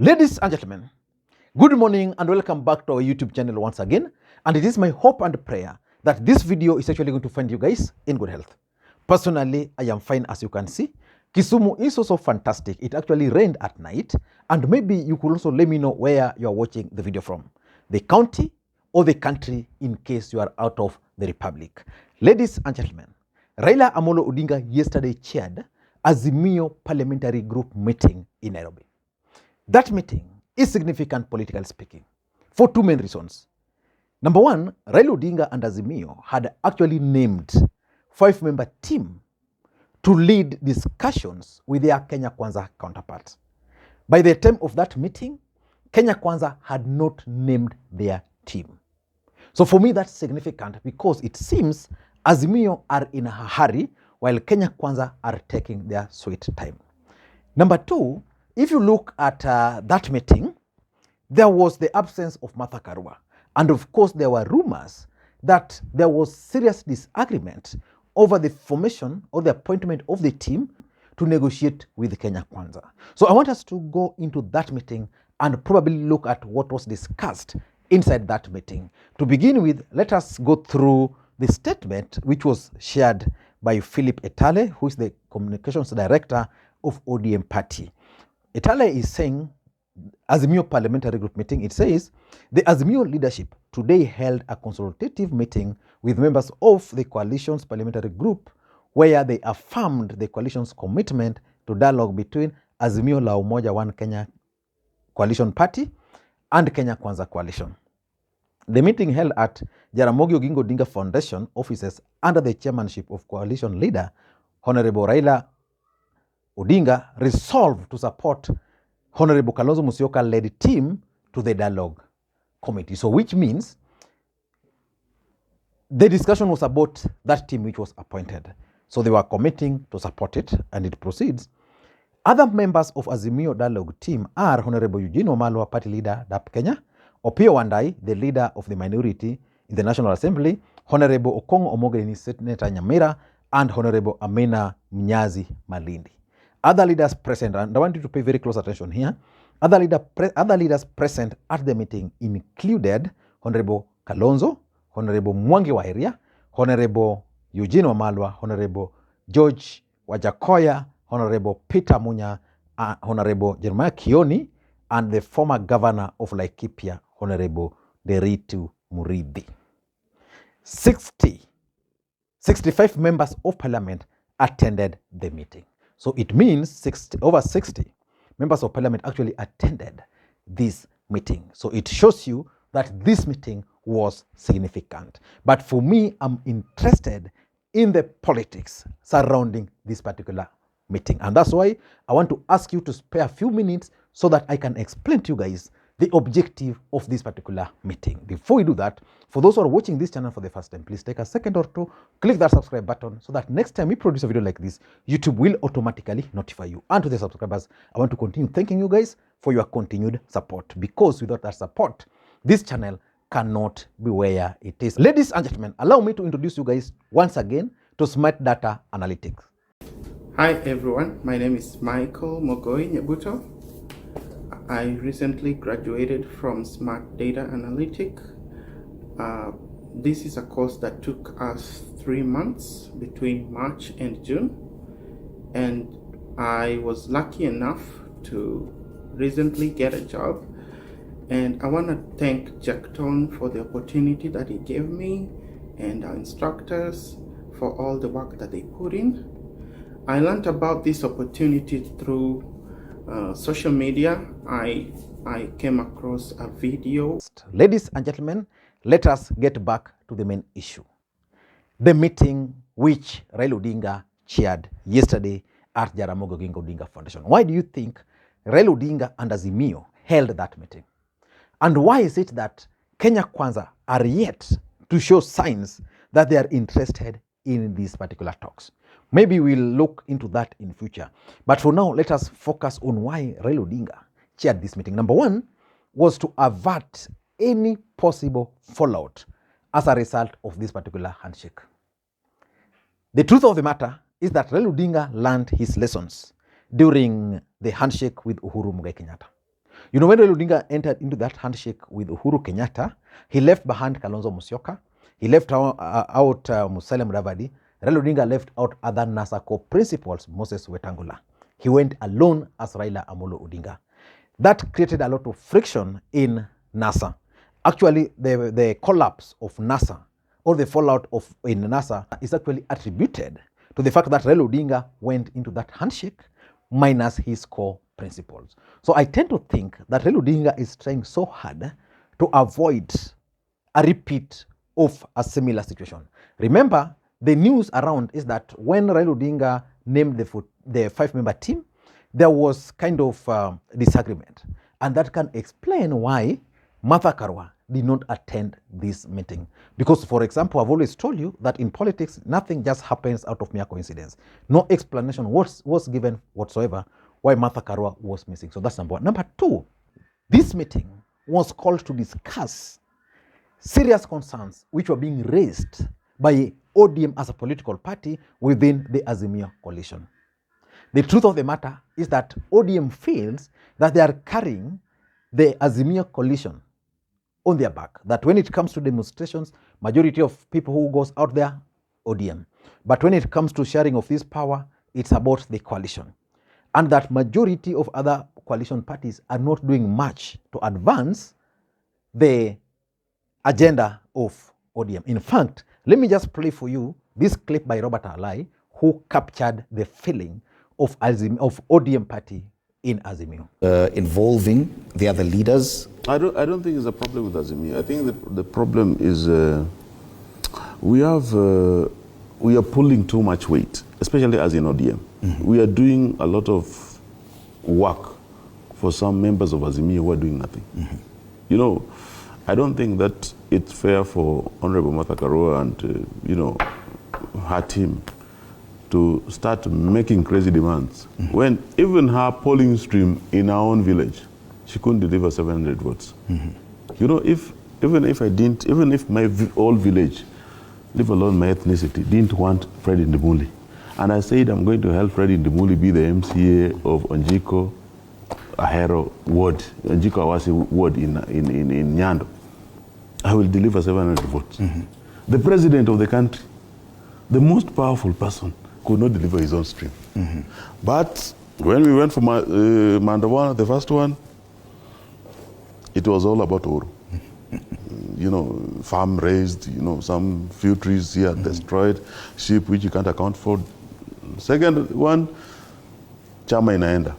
Ladies and gentlemen, good morning and welcome back to our YouTube channel once again. And it is my hope and prayer that this video is actually going to find you guys in good health. Personally, I am fine as you can see. Kisumu is also fantastic. It actually rained at night. And maybe you could also let me know where you are watching the video from. The county or the country in case you are out of the republic. Ladies and gentlemen, Raila Odinga yesterday chaired AZIMIO Parliamentary Group meeting in Nairobi. That meeting is significant politically speaking for two main reasons. Number one, Raila Odinga and AZIMIO had actually named 5-member team to lead discussions with their Kenya Kwanza counterparts. By the time of that meeting, Kenya Kwanza had not named their team. So for me, that's significant because it seems AZIMIO are in a hurry while Kenya Kwanza are taking their sweet time. Number two, if you look at that meeting, there was the absence of Martha Karua. And of course, there were rumors that there was serious disagreement over the formation or the appointment of the team to negotiate with Kenya Kwanza. So I want us to go into that meeting and probably look at what was discussed inside that meeting. To begin with, let us go through the statement which was shared by Philip Etale, who is the communications director of ODM party. Etale is saying, AZIMIO Parliamentary Group meeting, it says, the AZIMIO leadership today held a consultative meeting with members of the coalition's parliamentary group where they affirmed the coalition's commitment to dialogue between AZIMIO La Umoja One Kenya Coalition Party and Kenya Kwanza Coalition. The meeting held at Jaramogi Oginga Odinga Foundation offices under the chairmanship of coalition leader Honorable Raila Odinga resolved to support Honorable Kalonzo Musyoka-led team to the dialogue committee. So which means the discussion was about that team which was appointed. So they were committing to support it, and it proceeds. Other members of AZIMIO dialogue team are Honorable Eugene Wamalwa, party leader, DAP Kenya, Opiyo Wandayi, the leader of the minority in the National Assembly, Honorable Okongo Omogeni, Senator Nyamira, and Honorable Amina Mnyazi Malindi. Other leaders present, and I want you to pay very close attention here, other leaders present at the meeting included Honorable Kalonzo, Honorable Mwangi wa Iria, Honorable Eugene Wamalwa, Honorable George Wajakoya, Honorable Peter Munya, Honorable Jeremiah Kioni, and the former governor of Laikipia, Honorable Deritu Murithi. 65 members of parliament attended the meeting. So it means over 60 members of parliament actually attended this meeting. So it shows you that this meeting was significant. But for me, I'm interested in the politics surrounding this particular meeting. And that's why I want to ask you to spare a few minutes so that I can explain to you guys the objective of this particular meeting. Before we do that, for those who are watching this channel for the first time, please take a second or two, click that subscribe button so that next time we produce a video like this, YouTube will automatically notify you. And to the subscribers, I want to continue thanking you guys for your continued support, because without that support, this channel cannot be where it is. Ladies and gentlemen, allow me to introduce you guys once again to Smart Data Analytics. Hi everyone, my name is Michael Mogoi Nyabuto. I recently graduated from Smart Data Analytics. This is a course that took us 3 months between March and June, and I was lucky enough to recently get a job, and I want to thank Jackton for the opportunity that he gave me and our instructors for all the work that they put in. I learned about this opportunity through social media. I came across a video. Ladies and gentlemen, let us get back to the main issue. The meeting which Raila Odinga chaired yesterday at Jaramogi Oginga Odinga Foundation. Why do you think Raila Odinga and AZIMIO held that meeting? And why is it that Kenya Kwanza are yet to show signs that they are interested in these particular talks? Maybe we'll look into that in future. But for now, let us focus on why Raila Odinga chaired this meeting. Number one was to avert any possible fallout as a result of this particular handshake. The truth of the matter is that Raila Odinga learned his lessons during the handshake with Uhuru Muigai Kenyatta. You know, when Raila Odinga entered into that handshake with Uhuru Kenyatta, he left behind Kalonzo Musyoka, he left out Musalia Mudavadi. Raila Odinga left out other NASA co-principals, Moses Wetangula. He went alone as Raila Amolo Odinga. That created a lot of friction in NASA. Actually, the collapse of NASA or the fallout in NASA is actually attributed to the fact that Raila Odinga went into that handshake minus his core principles. So I tend to think that Raila Odinga is trying so hard to avoid a repeat of a similar situation. Remember, the news around is that when Raila Odinga named the 5-member team, there was kind of disagreement. And that can explain why Martha Karua did not attend this meeting. Because, for example, I've always told you that in politics, nothing just happens out of mere coincidence. No explanation was given whatsoever why Martha Karua was missing. So that's number one. Number two, this meeting was called to discuss serious concerns which were being raised by ODM as a political party within the AZIMIO coalition. The truth of the matter is that ODM feels that they are carrying the AZIMIO coalition on their back. That when it comes to demonstrations, majority of people who goes out there, ODM. But when it comes to sharing of this power, it's about the coalition. And that majority of other coalition parties are not doing much to advance the agenda of ODM. In fact, let me just play for you this clip by Robert Alai, who captured the feeling of ODM party in AZIMIO. Involving the other leaders? I don't think it's a problem with AZIMIO. I think the problem is we are pulling too much weight, especially as in ODM. Mm-hmm. We are doing a lot of work for some members of AZIMIO who are doing nothing. Mm-hmm. You know, I don't think that it's fair for Honorable Martha Karua and her team to start making crazy demands. Mm-hmm. When even her polling stream in our own village, she couldn't deliver 700 votes. Mm-hmm. You know, even if my whole village, leave alone my ethnicity, didn't want Fred Ndimuli, and I said I'm going to help Fred Ndimuli be the MCA of Onjiko Ahero ward, Onjiko Awasi ward in Nyando, I will deliver 700 votes. Mm-hmm. The president of the country, the most powerful person, could not deliver his own stream. Mm-hmm. But when we went for Mandawana, the first one, it was all about Oro. Farm raised, some few trees here destroyed, sheep which you can't account for. Second one, Chama inaenda.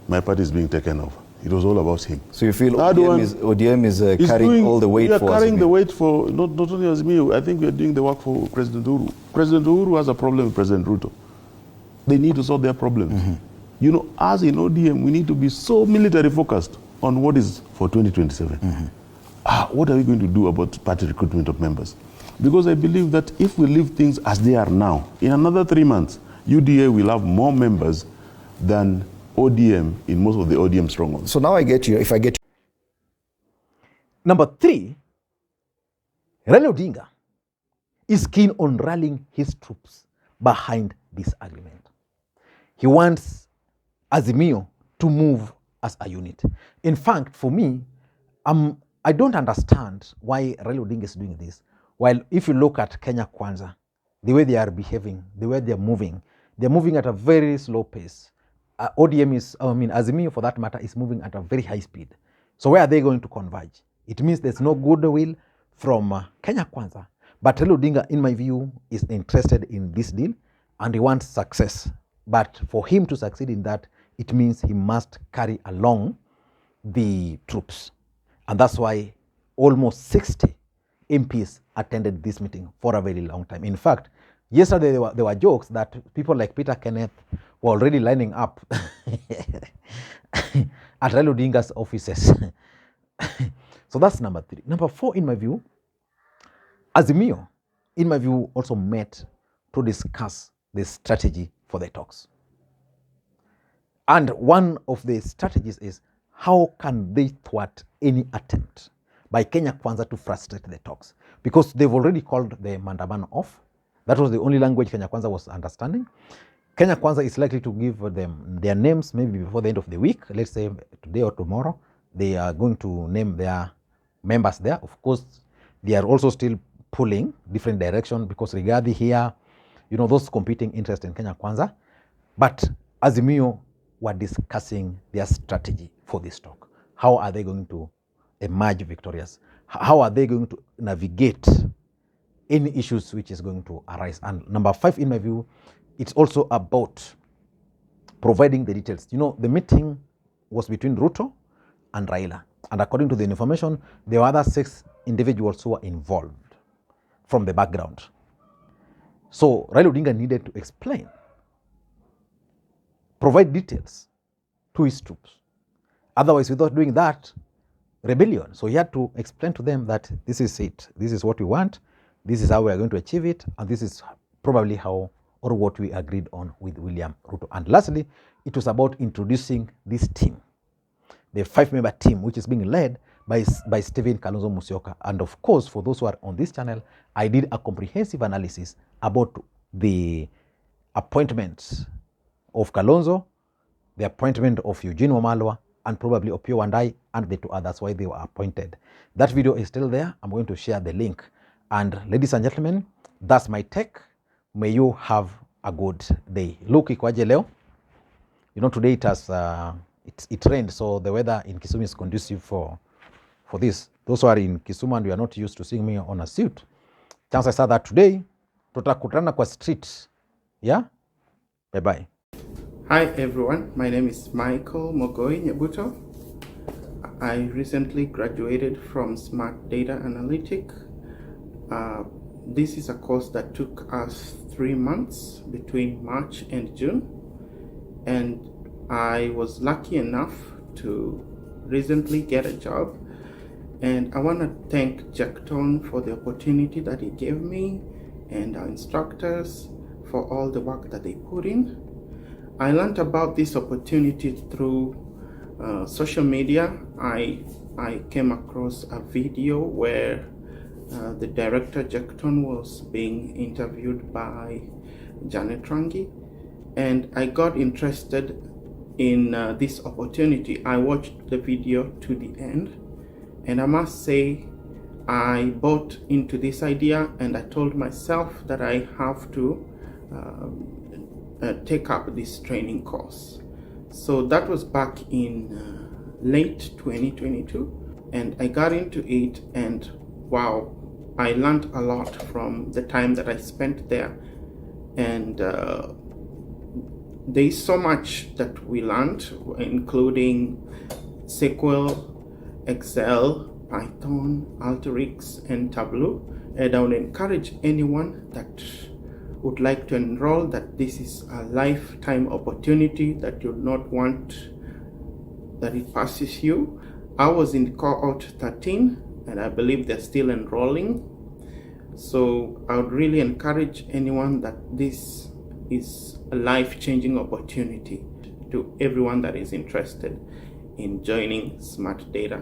My party is being taken over. It was all about him. So you feel ODM is carrying all the weight for AZIMIO? We are carrying the weight for not only AZIMIO. I think we are doing the work for President Uhuru. President Uhuru has a problem with President Ruto. They need to solve their problems. Mm-hmm. As in ODM, we need to be so military focused on what is for 2027. Mm-hmm. What are we going to do about party recruitment of members? Because I believe that if we leave things as they are now, in another 3 months, UDA will have more members than ODM in most of the ODM strongholds. So now I get you. If I get you. Number three, Raila Odinga is keen on rallying his troops behind this agreement. He wants AZIMIO to move as a unit. In fact, for me, I don't understand why Raila Odinga is doing this. While if you look at Kenya Kwanza, the way they are behaving, the way they're moving at a very slow pace. AZIMIO for that matter is moving at a very high speed. So where are they going to converge? It means there's no goodwill from Kenya Kwanza. But Raila Odinga, in my view, is interested in this deal and he wants success. But for him to succeed in that, it means he must carry along the troops. And that's why almost 60 MPs attended this meeting for a very long time. In fact, yesterday there were jokes that people like Peter Kenneth were already lining up at Raila Odinga's offices. So that's number three. Number four, in my view, AZIMIO, in my view, also met to discuss the strategy for the talks. And one of the strategies is how can they thwart any attempt by Kenya Kwanza to frustrate the talks? Because they've already called the Mandamano off. That was the only language Kenya Kwanza was understanding. Kenya Kwanza is likely to give them their names maybe before the end of the week, let's say today or tomorrow. they are going to name their members there. Of course, they are also still pulling different direction because Rigathi here, you know, those competing interests in Kenya Kwanza. But Azimio were discussing their strategy for this talk. How are they going to emerge victorious? How are they going to navigate any issues which is going to arise? And number 5, in my view, it's also about providing the details. You know, the meeting was between Ruto and Raila. And according to the information, there were other 6 individuals who were involved from the background. So Raila Odinga needed to explain, provide details to his troops. Otherwise, without doing that, rebellion. So he had to explain to them that this is it. This is what we want. This is how we are going to achieve it. And this is probably how or what we agreed on with William Ruto. And lastly, it was about introducing this team, the 5-member team, which is being led by Stephen Kalonzo Musyoka. And of course, for those who are on this channel, I did a comprehensive analysis about the appointments of Kalonzo, the appointment of Eugene Wamalwa, and probably Opiyo Wandayi, and the 2 others, why they were appointed. That video is still there. I'm going to share the link. And ladies and gentlemen, that's my take. May you have a good day. Look, ikwaje leo. You know, today it has it rained, so the weather in Kisumu is conducive for this. Those who are in Kisumu and we are not used to seeing me on a suit, chances are that today tutakutana kwa street. Yeah, bye bye. Hi everyone, my name is Michael Mokwiny. I recently graduated from Smart Data Analytic. This is a course that took us 3 months between March and June, and I was lucky enough to recently get a job, and I want to thank Jackton for the opportunity that he gave me and our instructors for all the work that they put in. I learned about this opportunity through social media. I came across a video where the director Jackton was being interviewed by Janet Rangi, and I got interested in this opportunity. I watched the video to the end, and I must say I bought into this idea, and I told myself that I have to take up this training course. So that was back in late 2022, and I got into it, and wow, I learned a lot from the time that I spent there. And there is so much that we learned, including SQL, Excel, Python, Alteryx, and Tableau. And I would encourage anyone that would like to enroll that this is a lifetime opportunity, that you not want that it passes you. I was in cohort 13, and I believe they're still enrolling. So I would really encourage anyone that this is a life-changing opportunity to everyone that is interested in joining Smart Data